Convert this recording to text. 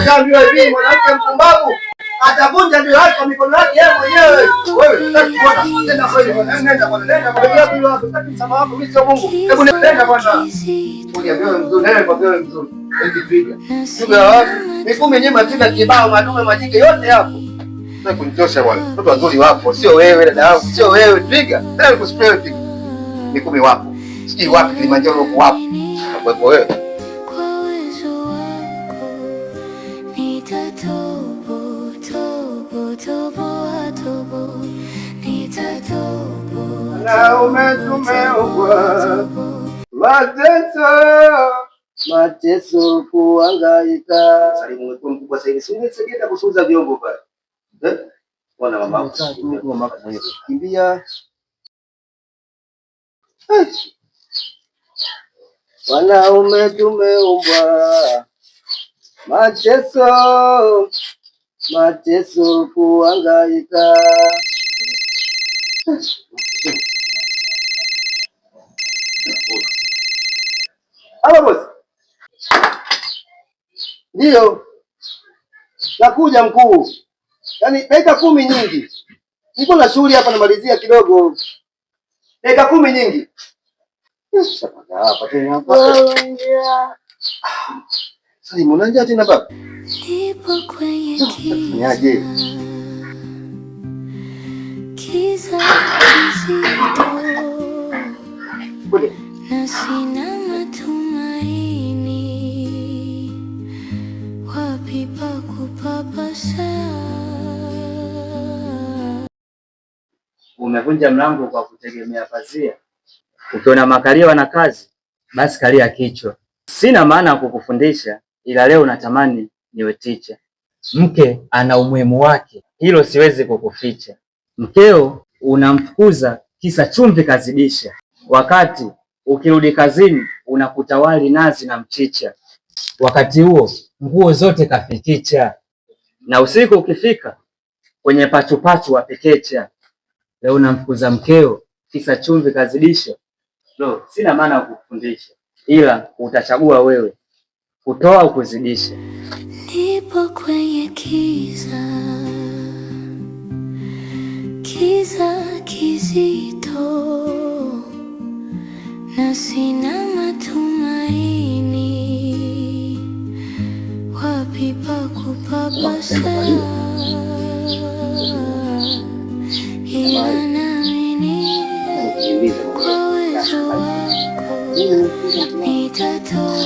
Nishaambiwa hivi, mwanamke mpumbavu atavunja ndio yake kwa mikono yake yeye mwenyewe. Wewe unataka kuona tena kweli bwana? Nenda bwana, nenda bwana, bila watu sitaki msamaha wako, mimi sio Mungu. Hebu nenda bwana. Uniambiwe mzuri, nenda kwa wewe mzuri. Hivi Tuga wapi? Mikumi nyema tina kibao madume majike yote hapo. Sasa kunichosha bwana. Watu wazuri wapo, sio wewe dada yangu, sio wewe Twiga. Tena nikuspray Twiga. Mikumi wapo. Sijui wapi Kilimanjaro uko wapo. Hapo wewe. Na umetumeumbwa mateso kuhangaika. Salimu wetu mkubwa sasa hivi. Si ungesaidia kusuza vyombo pale. Bwana mama kimbia. Wanaume tumeumbwa mateso kuhangaika. Halo bosi. Ndio. Nakuja mkuu. Yaani dakika 10 nyingi. Niko na shughuli hapa namalizia kidogo. Dakika 10 nyingi. Hapa tena hapa. Sasa mbona tena baba? Nipo kwenye kiaje? Kiza kizito. Na sina matumaini. Wapi pa kupapasa? Umevunja mlango kwa kutegemea pazia. Ukiona makalia wana kazi, basi kalia kichwa. Sina maana ya kukufundisha, ila leo natamani niwe teacher. Mke ana umuhimu wake, hilo siwezi kukuficha. Mkeo unamfukuza kisa chumvi kazidisha, wakati ukirudi kazini unakuta wali, nazi na mchicha. Wakati huo nguo zote kafikicha, na usiku ukifika kwenye pachupachu wapekecha. Leo unamfukuza mkeo kisa chumvi kazidisha. Lo, sina maana ya kukufundisha, ila utachagua wewe kutoa au kuzidisha. Nipo kwenye kiza kizito, na sina matumaini. Wapi pa kupapasa? Ila naamini kwa uwezo wako nitatoboa.